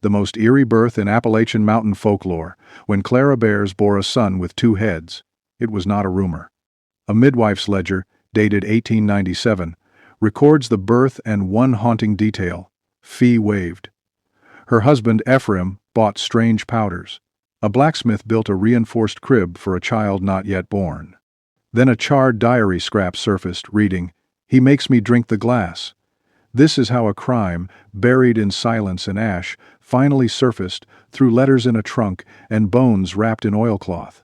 the most eerie birth in Appalachian Mountain folklore, when Clara Bears bore a son with two heads. It was not a rumor. A midwife's ledger, dated 1897, records the birth and one haunting detail: fee waived. Her husband, Ephraim, bought strange powders. A blacksmith built a reinforced crib for a child not yet born. Then a charred diary scrap surfaced, reading, "He makes me drink the glass." This is how a crime, buried in silence and ash, finally surfaced through letters in a trunk and bones wrapped in oilcloth.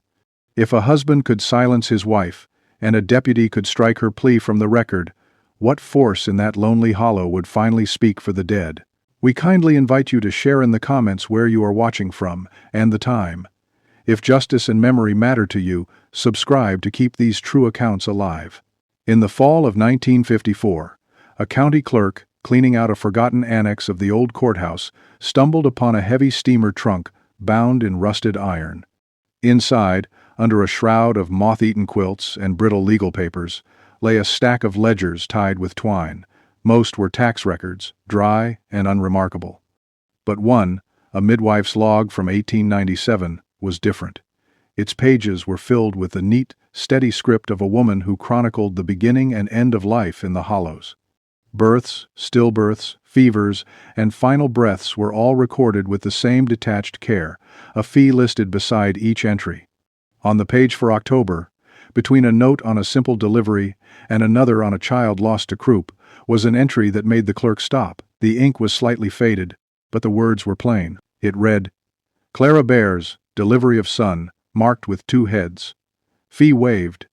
If a husband could silence his wife, and a deputy could strike her plea from the record, what force in that lonely hollow would finally speak for the dead? We kindly invite you to share in the comments where you are watching from and the time. If justice and memory matter to you, subscribe to keep these true accounts alive. In the fall of 1954, a county clerk, cleaning out a forgotten annex of the old courthouse, stumbled upon a heavy steamer trunk bound in rusted iron. Inside, under a shroud of moth-eaten quilts and brittle legal papers, lay a stack of ledgers tied with twine. Most were tax records, dry and unremarkable. But one, a midwife's log from 1897, was different. Its pages were filled with the neat, steady script of a woman who chronicled the beginning and end of life in the hollows. Births, stillbirths, fevers, and final breaths were all recorded with the same detached care, a fee listed beside each entry. On the page for October, between a note on a simple delivery and another on a child lost to croup, was an entry that made the clerk stop. The ink was slightly faded, but the words were plain. It read, "Clara Bears, delivery of son, marked with two heads. Fee waived."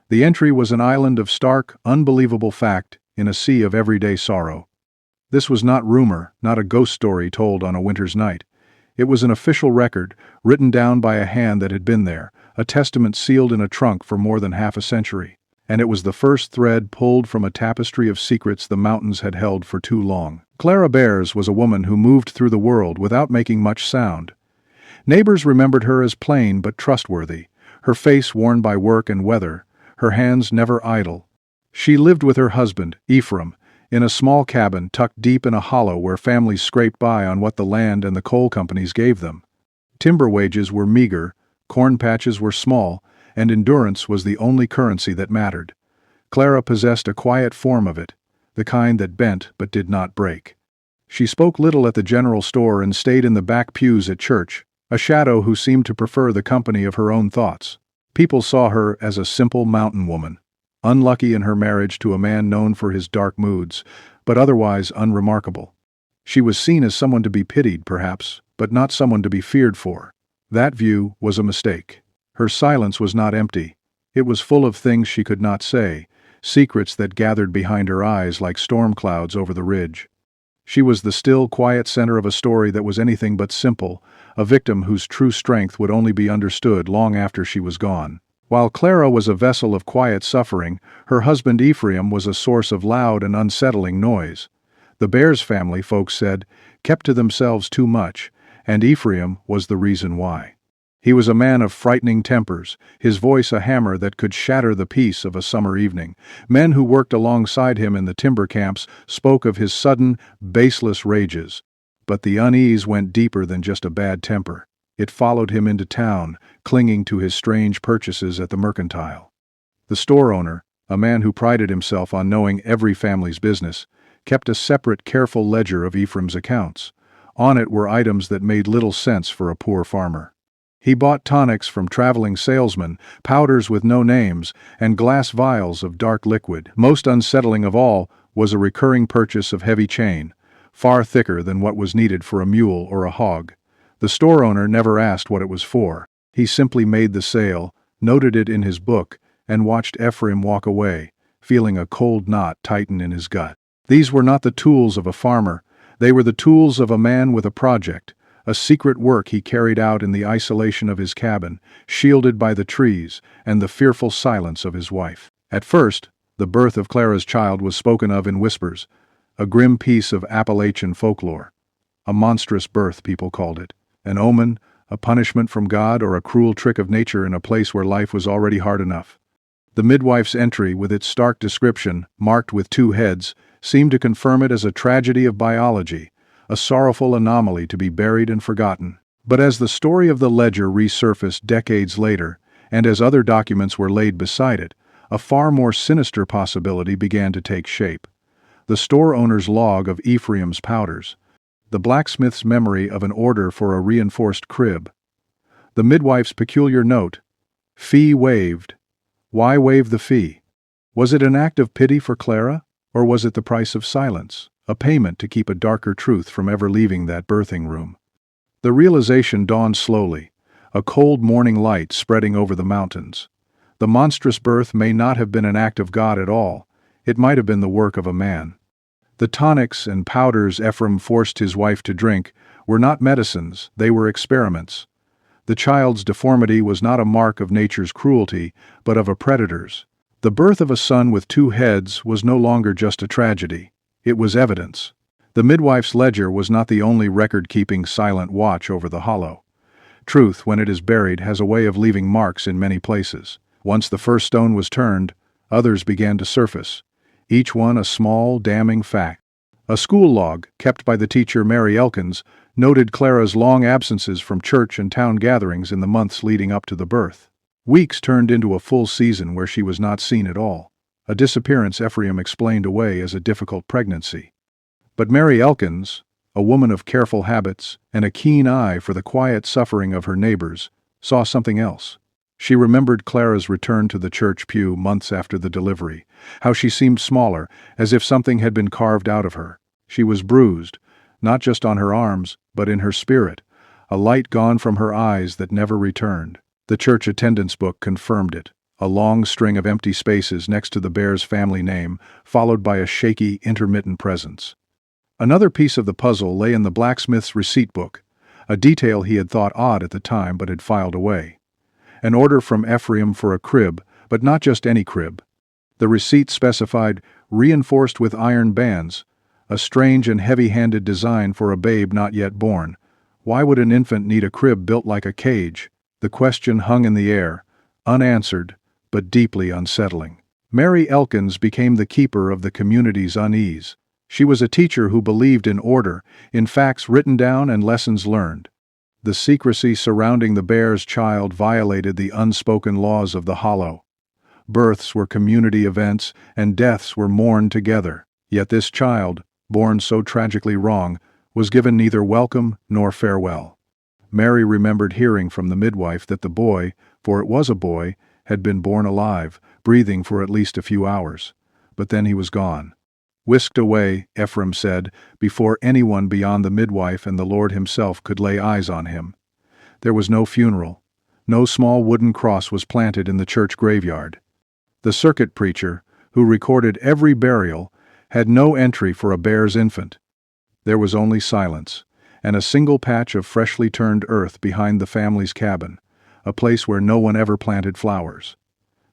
The entry was an island of stark, unbelievable fact in a sea of everyday sorrow. This was not rumor, not a ghost story told on a winter's night. It was an official record, written down by a hand that had been there, a testament sealed in a trunk for more than half a century. And it was the first thread pulled from a tapestry of secrets the mountains had held for too long. Clara Bears was a woman who moved through the world without making much sound. Neighbors remembered her as plain but trustworthy, her face worn by work and weather, her hands never idle. She lived with her husband, Ephraim, in a small cabin tucked deep in a hollow where families scraped by on what the land and the coal companies gave them. Timber wages were meager, corn patches were small, and endurance was the only currency that mattered. Clara possessed a quiet form of it, the kind that bent but did not break. She spoke little at the general store and stayed in the back pews at church, a shadow who seemed to prefer the company of her own thoughts. People saw her as a simple mountain woman, unlucky in her marriage to a man known for his dark moods, but otherwise unremarkable. She was seen as someone to be pitied, perhaps, but not someone to be feared for. That view was a mistake. Her silence was not empty. It was full of things she could not say, secrets that gathered behind her eyes like storm clouds over the ridge. She was the still, quiet center of a story that was anything but simple, a victim whose true strength would only be understood long after she was gone. While Clara was a vessel of quiet suffering, her husband Ephraim was a source of loud and unsettling noise. The Bears family, folks said, kept to themselves too much, and Ephraim was the reason why. He was a man of frightening tempers, his voice a hammer that could shatter the peace of a summer evening. Men who worked alongside him in the timber camps spoke of his sudden, baseless rages. But the unease went deeper than just a bad temper. It followed him into town, clinging to his strange purchases at the mercantile. The store owner, a man who prided himself on knowing every family's business, kept a separate, careful ledger of Ephraim's accounts. On it were items that made little sense for a poor farmer. He bought tonics from traveling salesmen, powders with no names, and glass vials of dark liquid. Most unsettling of all was a recurring purchase of heavy chain, far thicker than what was needed for a mule or a hog. The store owner never asked what it was for. He simply made the sale, noted it in his book, and watched Ephraim walk away, feeling a cold knot tighten in his gut. These were not the tools of a farmer. They were the tools of a man with a project, a secret work he carried out in the isolation of his cabin, shielded by the trees and the fearful silence of his wife. At first, the birth of Clara's child was spoken of in whispers, a grim piece of Appalachian folklore. A monstrous birth, people called it, an omen, a punishment from God, or a cruel trick of nature in a place where life was already hard enough. The midwife's entry, with its stark description, marked with two heads, seemed to confirm it as a tragedy of biology, a sorrowful anomaly to be buried and forgotten. But as the story of the ledger resurfaced decades later, and as other documents were laid beside it, a far more sinister possibility began to take shape. The store owner's log of Ephraim's powders, the blacksmith's memory of an order for a reinforced crib, the midwife's peculiar note, "Fee waived." Why waive the fee? Was it an act of pity for Clara, or was it the price of silence, a payment to keep a darker truth from ever leaving that birthing room? The realization dawned slowly, a cold morning light spreading over the mountains. The monstrous birth may not have been an act of God at all. It might have been the work of a man. The tonics and powders Ephraim forced his wife to drink were not medicines, they were experiments. The child's deformity was not a mark of nature's cruelty, but of a predator's. The birth of a son with two heads was no longer just a tragedy. It was evidence. The midwife's ledger was not the only record-keeping silent watch over the hollow. Truth, when it is buried, has a way of leaving marks in many places. Once the first stone was turned, others began to surface, each one a small, damning fact. A school log, kept by the teacher Mary Elkins, noted Clara's long absences from church and town gatherings in the months leading up to the birth. Weeks turned into a full season where she was not seen at all, a disappearance Ephraim explained away as a difficult pregnancy. But Mary Elkins, a woman of careful habits and a keen eye for the quiet suffering of her neighbors, saw something else. She remembered Clara's return to the church pew months after the delivery, how she seemed smaller, as if something had been carved out of her. She was bruised, not just on her arms, but in her spirit, a light gone from her eyes that never returned. The church attendance book confirmed it, a long string of empty spaces next to the bear's family name, followed by a shaky, intermittent presence. Another piece of the puzzle lay in the blacksmith's receipt book, a detail he had thought odd at the time but had filed away. An order from Ephraim for a crib, but not just any crib. The receipt specified reinforced with iron bands, a strange and heavy-handed design for a babe not yet born. Why would an infant need a crib built like a cage? The question hung in the air, unanswered, but deeply unsettling. Mary Elkins became the keeper of the community's unease. She was a teacher who believed in order, in facts written down and lessons learned. The secrecy surrounding the bear's child violated the unspoken laws of the hollow. Births were community events, and deaths were mourned together. Yet this child, born so tragically wrong, was given neither welcome nor farewell. Mary remembered hearing from the midwife that the boy, for it was a boy, had been born alive, breathing for at least a few hours. But then he was gone. Whisked away, Ephraim said, before anyone beyond the midwife and the Lord himself could lay eyes on him. There was no funeral. No small wooden cross was planted in the church graveyard. The circuit preacher, who recorded every burial, had no entry for a bear's infant. There was only silence, and a single patch of freshly turned earth behind the family's cabin, a place where no one ever planted flowers.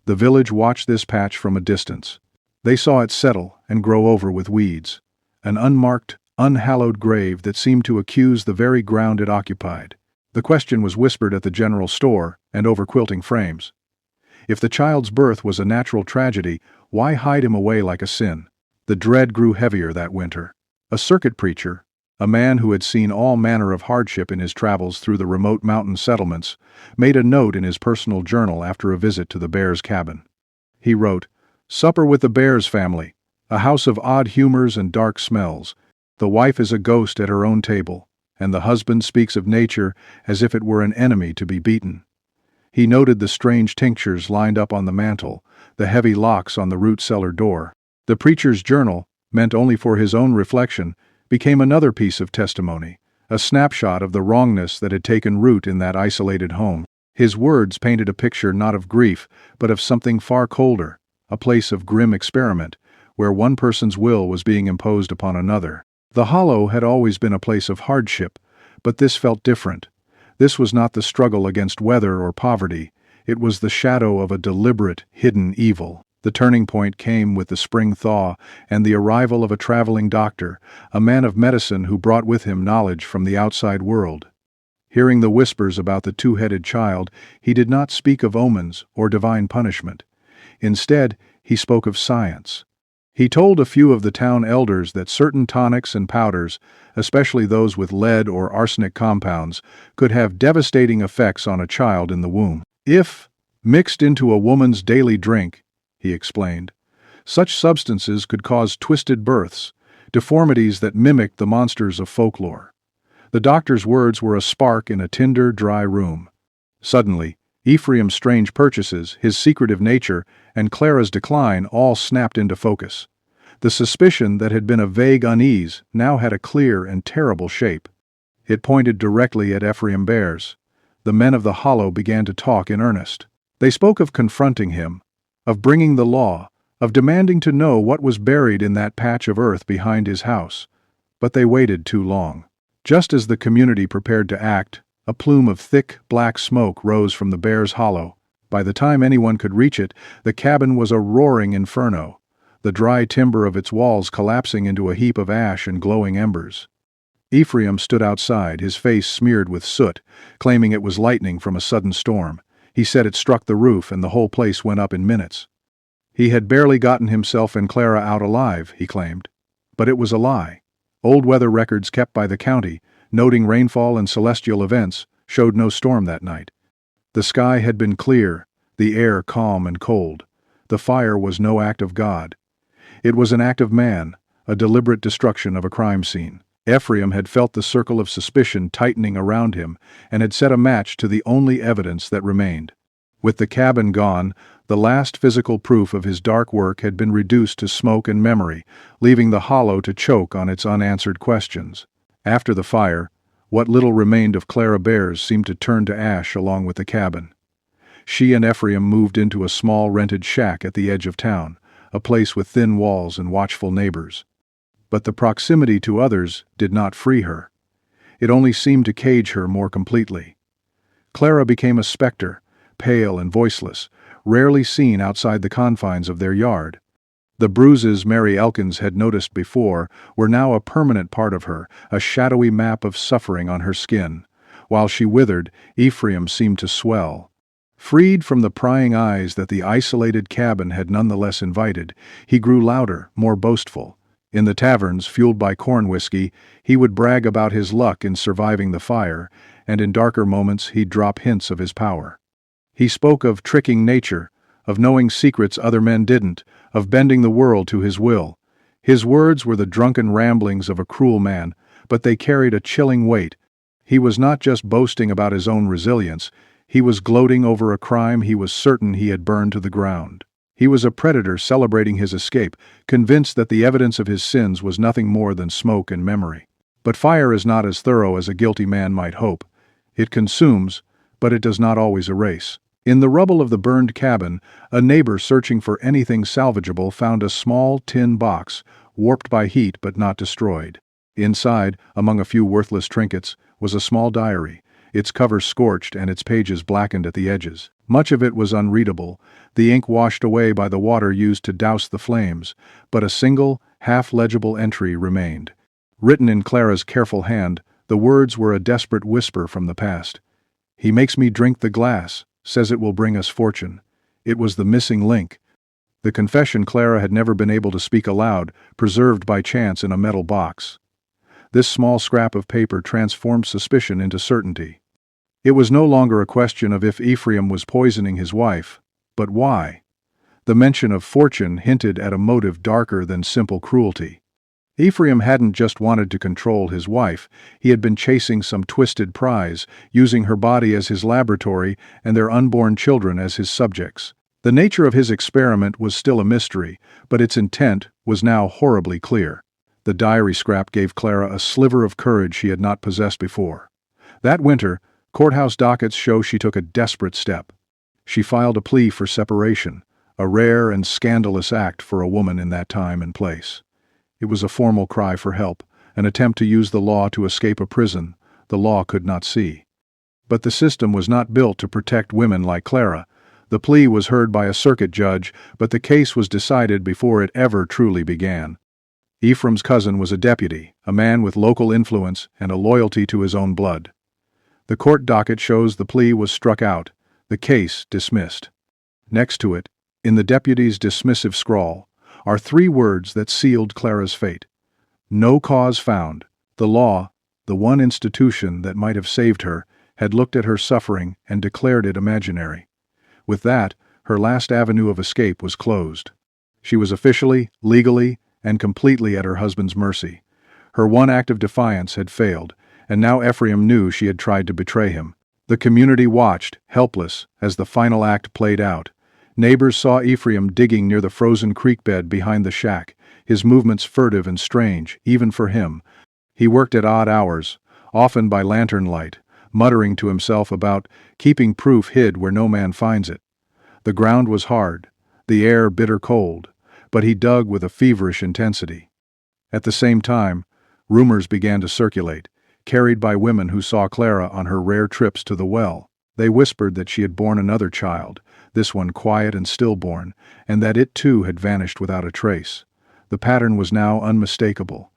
The village watched this patch from a distance. They saw it settle and grow over with weeds, an unmarked, unhallowed grave that seemed to accuse the very ground it occupied. The question was whispered at the general store and over quilting frames. If the child's birth was a natural tragedy, why hide him away like a sin? The dread grew heavier that winter. A circuit preacher, a man who had seen all manner of hardship in his travels through the remote mountain settlements, made a note in his personal journal after a visit to the bear's cabin. He wrote, "Supper with the bear's family, a house of odd humors and dark smells. The wife is a ghost at her own table, and the husband speaks of nature as if it were an enemy to be beaten." He noted the strange tinctures lined up on the mantel, the heavy locks on the root cellar door. The preacher's journal, meant only for his own reflection, became another piece of testimony, a snapshot of the wrongness that had taken root in that isolated home. His words painted a picture not of grief, but of something far colder, a place of grim experiment, where one person's will was being imposed upon another. The hollow had always been a place of hardship, but this felt different. This was not the struggle against weather or poverty, it was the shadow of a deliberate, hidden evil. The turning point came with the spring thaw and the arrival of a traveling doctor, a man of medicine who brought with him knowledge from the outside world. Hearing the whispers about the two-headed child, he did not speak of omens or divine punishment. Instead, he spoke of science. He told a few of the town elders that certain tonics and powders, especially those with lead or arsenic compounds, could have devastating effects on a child in the womb. If mixed into a woman's daily drink, he explained, such substances could cause twisted births, deformities that mimicked the monsters of folklore. The doctor's words were a spark in a tinder, dry room. Suddenly, Ephraim's strange purchases, his secretive nature, and Clara's decline all snapped into focus. The suspicion that had been a vague unease now had a clear and terrible shape. It pointed directly at Ephraim Bears. The men of the hollow began to talk in earnest. They spoke of confronting him, of bringing the law, of demanding to know what was buried in that patch of earth behind his house. But they waited too long. Just as the community prepared to act, a plume of thick, black smoke rose from the Bear's hollow. By the time anyone could reach it, the cabin was a roaring inferno, the dry timber of its walls collapsing into a heap of ash and glowing embers. Ephraim stood outside, his face smeared with soot, claiming it was lightning from a sudden storm. He said it struck the roof and the whole place went up in minutes. He had barely gotten himself and Clara out alive, he claimed. But it was a lie. Old weather records kept by the county, noting rainfall and celestial events, showed no storm that night. The sky had been clear, the air calm and cold. The fire was no act of God. It was an act of man, a deliberate destruction of a crime scene. Ephraim had felt the circle of suspicion tightening around him and had set a match to the only evidence that remained. With the cabin gone, the last physical proof of his dark work had been reduced to smoke and memory, leaving the hollow to choke on its unanswered questions. After the fire, what little remained of Clara Bears seemed to turn to ash along with the cabin. She and Ephraim moved into a small rented shack at the edge of town, a place with thin walls and watchful neighbors. But the proximity to others did not free her. It only seemed to cage her more completely. Clara became a specter, pale and voiceless, rarely seen outside the confines of their yard. The bruises Mary Elkins had noticed before were now a permanent part of her, a shadowy map of suffering on her skin. While she withered, Ephraim seemed to swell. Freed from the prying eyes that the isolated cabin had nonetheless invited, he grew louder, more boastful. In the taverns, fueled by corn whiskey, he would brag about his luck in surviving the fire, and in darker moments he'd drop hints of his power. He spoke of tricking nature, of knowing secrets other men didn't, of bending the world to his will. His words were the drunken ramblings of a cruel man, but they carried a chilling weight. He was not just boasting about his own resilience, he was gloating over a crime he was certain he had burned to the ground. He was a predator celebrating his escape, convinced that the evidence of his sins was nothing more than smoke and memory. But fire is not as thorough as a guilty man might hope. It consumes, but it does not always erase. In the rubble of the burned cabin, a neighbor searching for anything salvageable found a small tin box, warped by heat but not destroyed. Inside, among a few worthless trinkets, was a small diary, its cover scorched and its pages blackened at the edges. Much of it was unreadable, the ink washed away by the water used to douse the flames, but a single, half-legible entry remained. Written in Clara's careful hand, the words were a desperate whisper from the past. "He makes me drink the glass, says it will bring us fortune." It was the missing link. The confession Clara had never been able to speak aloud, preserved by chance in a metal box. This small scrap of paper transformed suspicion into certainty. It was no longer a question of if Ephraim was poisoning his wife, but why. The mention of fortune hinted at a motive darker than simple cruelty. Ephraim hadn't just wanted to control his wife, he had been chasing some twisted prize, using her body as his laboratory and their unborn children as his subjects. The nature of his experiment was still a mystery, but its intent was now horribly clear. The diary scrap gave Clara a sliver of courage she had not possessed before. That winter, courthouse dockets show she took a desperate step. She filed a plea for separation, a rare and scandalous act for a woman in that time and place. It was a formal cry for help, an attempt to use the law to escape a prison the law could not see. But the system was not built to protect women like Clara. The plea was heard by a circuit judge, but the case was decided before it ever truly began. Ephraim's cousin was a deputy, a man with local influence and a loyalty to his own blood. The court docket shows the plea was struck out, the case dismissed. Next to it, in the deputy's dismissive scrawl, are three words that sealed Clara's fate. No cause found. The law, the one institution that might have saved her, had looked at her suffering and declared it imaginary. With that, her last avenue of escape was closed. She was officially, legally, and completely at her husband's mercy. Her one act of defiance had failed, and now Ephraim knew she had tried to betray him. The community watched, helpless, as the final act played out. Neighbors saw Ephraim digging near the frozen creek bed behind the shack, his movements furtive and strange, even for him. He worked at odd hours, often by lantern light, muttering to himself about keeping proof hid where no man finds it. The ground was hard, the air bitter cold, but he dug with a feverish intensity. At the same time, rumors began to circulate, carried by women who saw Clara on her rare trips to the well. They whispered that she had borne another child, this one quiet and stillborn, and that it too had vanished without a trace. The pattern was now unmistakable.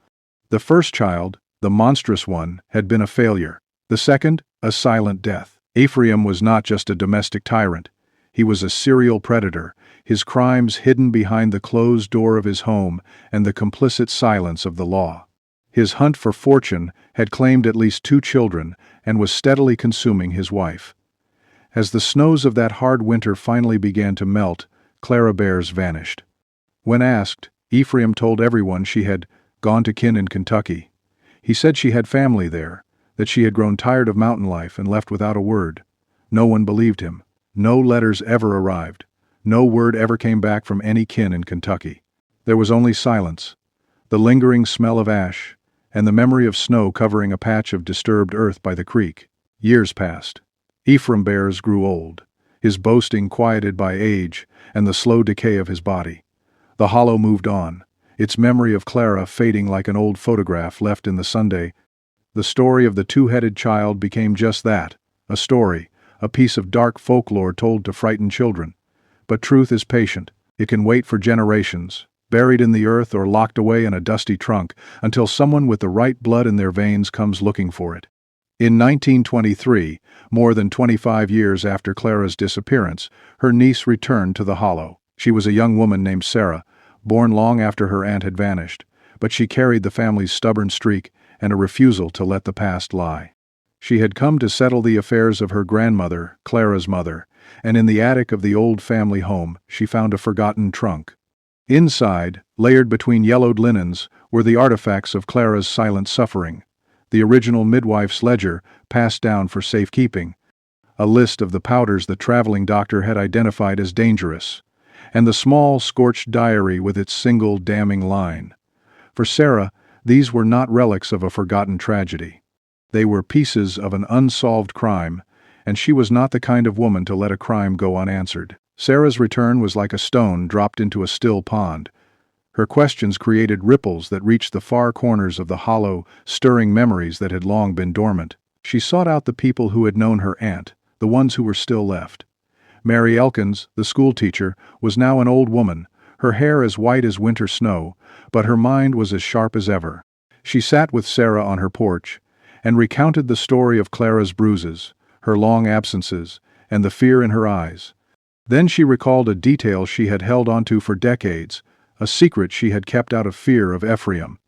The first child, the monstrous one, had been a failure. The second, a silent death. Ephraim was not just a domestic tyrant. He was a serial predator, his crimes hidden behind the closed door of his home and the complicit silence of the law. His hunt for fortune had claimed at least 2 children and was steadily consuming his wife. As the snows of that hard winter finally began to melt, Clara Bears vanished. When asked, Ephraim told everyone she had gone to kin in Kentucky. He said she had family there, that she had grown tired of mountain life and left without a word. No one believed him. No letters ever arrived. No word ever came back from any kin in Kentucky. There was only silence, the lingering smell of ash, and the memory of snow covering a patch of disturbed earth by the creek. Years passed. Ephraim Bears grew old, his boasting quieted by age and the slow decay of his body. The hollow moved on, its memory of Clara fading like an old photograph left in the Sunday. The story of the two-headed child became just that, a story, a piece of dark folklore told to frighten children. But truth is patient. It can wait for generations, buried in the earth or locked away in a dusty trunk, until someone with the right blood in their veins comes looking for it. In 1923, more than 25 years after Clara's disappearance, her niece returned to the hollow. She was a young woman named Sarah, born long after her aunt had vanished, but she carried the family's stubborn streak and a refusal to let the past lie. She had come to settle the affairs of her grandmother, Clara's mother, and in the attic of the old family home she found a forgotten trunk. Inside, layered between yellowed linens, were the artifacts of Clara's silent suffering, the original midwife's ledger passed down for safekeeping, a list of the powders the traveling doctor had identified as dangerous, and the small, scorched diary with its single damning line. For Sarah, these were not relics of a forgotten tragedy. They were pieces of an unsolved crime, and she was not the kind of woman to let a crime go unanswered. Sarah's return was like a stone dropped into a still pond. Her questions created ripples that reached the far corners of the hollow, stirring memories that had long been dormant. She sought out the people who had known her aunt, the ones who were still left. Mary Elkins, the schoolteacher, was now an old woman, her hair as white as winter snow, but her mind was as sharp as ever. She sat with Sarah on her porch and recounted the story of Clara's bruises, her long absences, and the fear in her eyes. Then she recalled a detail she had held onto for decades, a secret she had kept out of fear of Ephraim.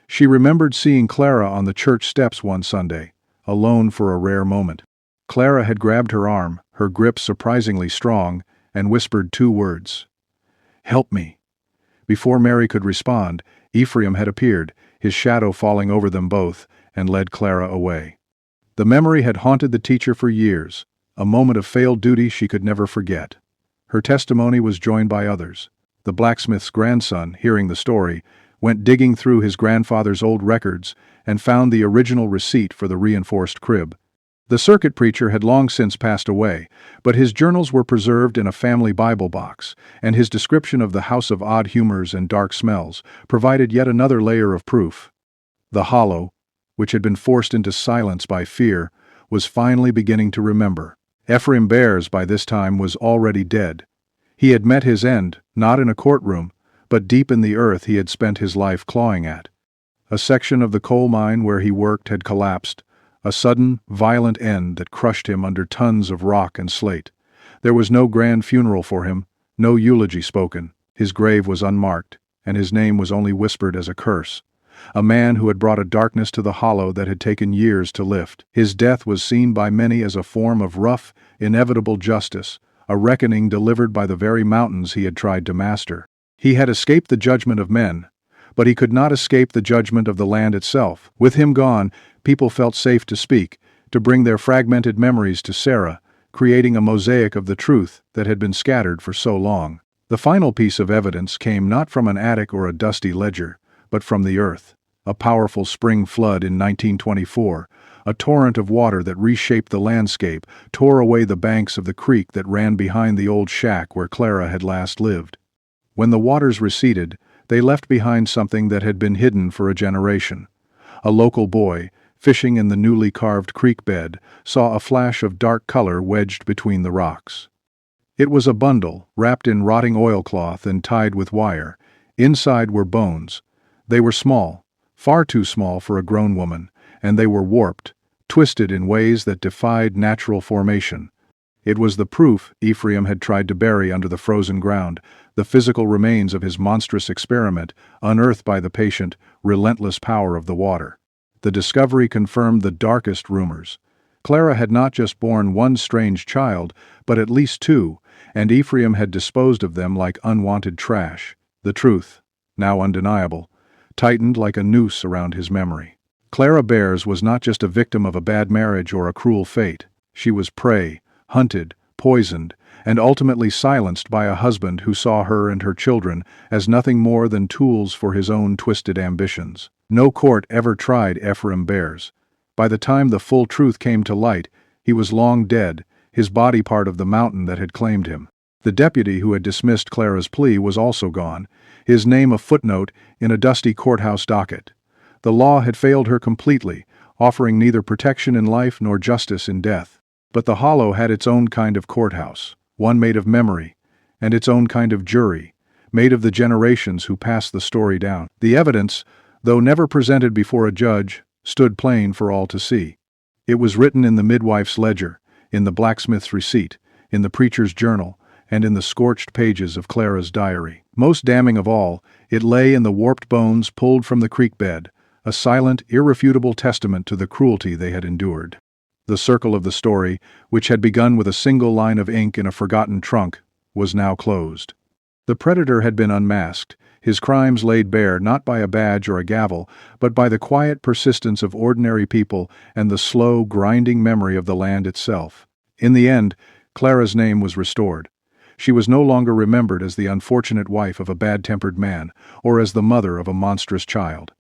She remembered seeing Clara on the church steps one Sunday, alone for a rare moment. Clara had grabbed her arm, her grip surprisingly strong, and whispered 2 words. "Help me." Before Mary could respond, Ephraim had appeared, his shadow falling over them both, and led Clara away. The memory had haunted the teacher for years, a moment of failed duty she could never forget. Her testimony was joined by others. The blacksmith's grandson, hearing the story, went digging through his grandfather's old records and found the original receipt for the reinforced crib. The circuit preacher had long since passed away, but his journals were preserved in a family Bible box, and his description of the house of odd humors and dark smells provided yet another layer of proof. The hollow, which had been forced into silence by fear, was finally beginning to remember. Ephraim Bears, by this time, was already dead. He had met his end, not in a courtroom, but deep in the earth he had spent his life clawing at. A section of the coal mine where he worked had collapsed, a sudden, violent end that crushed him under tons of rock and slate. There was no grand funeral for him, no eulogy spoken. His grave was unmarked, and his name was only whispered as a curse. A man who had brought a darkness to the hollow that had taken years to lift. His death was seen by many as a form of rough, inevitable justice, a reckoning delivered by the very mountains he had tried to master. He had escaped the judgment of men, but he could not escape the judgment of the land itself. With him gone, people felt safe to speak, to bring their fragmented memories to Sarah, creating a mosaic of the truth that had been scattered for so long. The final piece of evidence came not from an attic or a dusty ledger, but from the earth. A powerful spring flood in 1924, a torrent of water that reshaped the landscape, tore away the banks of the creek that ran behind the old shack where Clara had last lived. When the waters receded, they left behind something that had been hidden for a generation. A local boy, fishing in the newly carved creek bed, saw a flash of dark color wedged between the rocks. It was a bundle, wrapped in rotting oilcloth and tied with wire. Inside were bones. They were small, far too small for a grown woman, and they were warped, twisted in ways that defied natural formation. It was the proof Ephraim had tried to bury under the frozen ground, the physical remains of his monstrous experiment, unearthed by the patient, relentless power of the water. The discovery confirmed the darkest rumors. Clara had not just borne one strange child, but at least two, and Ephraim had disposed of them like unwanted trash. The truth, now undeniable, tightened like a noose around his memory. Clara Bears was not just a victim of a bad marriage or a cruel fate. She was prey, hunted, poisoned, and ultimately silenced by a husband who saw her and her children as nothing more than tools for his own twisted ambitions. No court ever tried Ephraim Bears. By the time the full truth came to light, he was long dead, his body part of the mountain that had claimed him. The deputy who had dismissed Clara's plea was also gone, his name a footnote in a dusty courthouse docket. The law had failed her completely, offering neither protection in life nor justice in death. But the Hollow had its own kind of courthouse, one made of memory, and its own kind of jury, made of the generations who passed the story down. The evidence, though never presented before a judge, stood plain for all to see. It was written in the midwife's ledger, in the blacksmith's receipt, in the preacher's journal, and in the scorched pages of Clara's diary. Most damning of all, it lay in the warped bones pulled from the creek bed, a silent, irrefutable testament to the cruelty they had endured. The circle of the story, which had begun with a single line of ink in a forgotten trunk, was now closed. The predator had been unmasked, his crimes laid bare not by a badge or a gavel, but by the quiet persistence of ordinary people and the slow, grinding memory of the land itself. In the end, Clara's name was restored. She was no longer remembered as the unfortunate wife of a bad-tempered man, or as the mother of a monstrous child.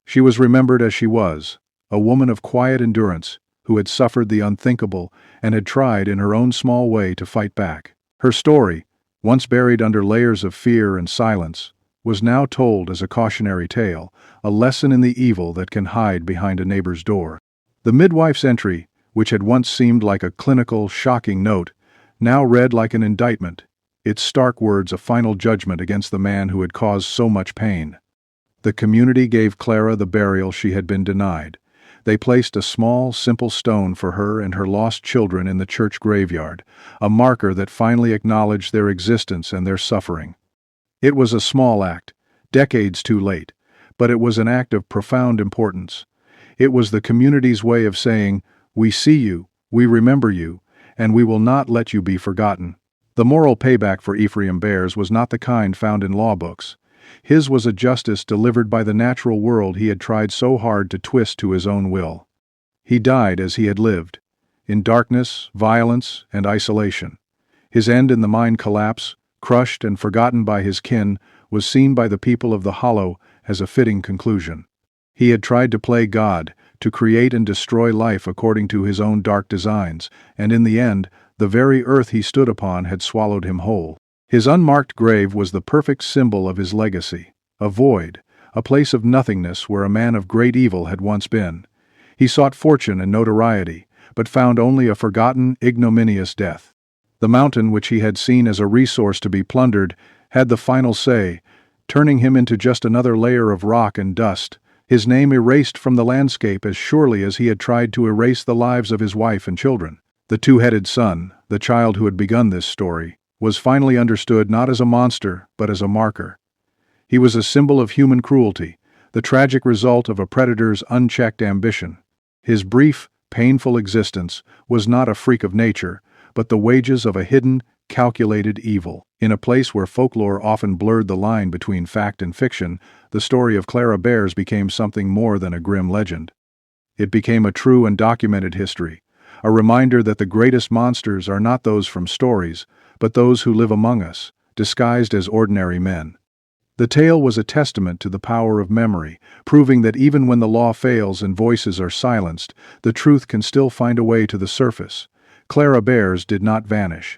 She was remembered as she was, a woman of quiet endurance, who had suffered the unthinkable and had tried in her own small way to fight back. Her story, once buried under layers of fear and silence, was now told as a cautionary tale, a lesson in the evil that can hide behind a neighbor's door. The midwife's entry, which had once seemed like a clinical, shocking note, now read like an indictment, its stark words a final judgment against the man who had caused so much pain. The community gave Clara the burial she had been denied. They placed a small, simple stone for her and her lost children in the church graveyard, a marker that finally acknowledged their existence and their suffering. It was a small act, decades too late, but it was an act of profound importance. It was the community's way of saying, "We see you, we remember you, and we will not let you be forgotten." The moral payback for Ephraim Bears was not the kind found in law books. His was a justice delivered by the natural world he had tried so hard to twist to his own will. He died as he had lived, in darkness, violence, and isolation. His end in the mine collapse, crushed and forgotten by his kin, was seen by the people of the Hollow as a fitting conclusion. He had tried to play God, to create and destroy life according to his own dark designs, and in the end, the very earth he stood upon had swallowed him whole. His unmarked grave was the perfect symbol of his legacy, a void, a place of nothingness where a man of great evil had once been. He sought fortune and notoriety, but found only a forgotten, ignominious death. The mountain which he had seen as a resource to be plundered had the final say, turning him into just another layer of rock and dust, his name erased from the landscape as surely as he had tried to erase the lives of his wife and children. The two-headed son, the child who had begun this story, was finally understood not as a monster but as a marker. He was a symbol of human cruelty, the tragic result of a predator's unchecked ambition. His brief, painful existence was not a freak of nature, but the wages of a hidden, calculated evil. In a place where folklore often blurred the line between fact and fiction, the story of Clara Bears became something more than a grim legend. It became a true and documented history, a reminder that the greatest monsters are not those from stories, but those who live among us, disguised as ordinary men. The tale was a testament to the power of memory, proving that even when the law fails and voices are silenced, the truth can still find a way to the surface. Clara Bears did not vanish.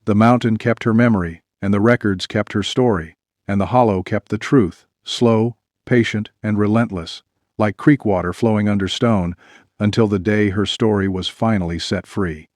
The mountain kept her memory, and the records kept her story, and the hollow kept the truth, slow, patient, and relentless, like creek water flowing under stone, until the day her story was finally set free.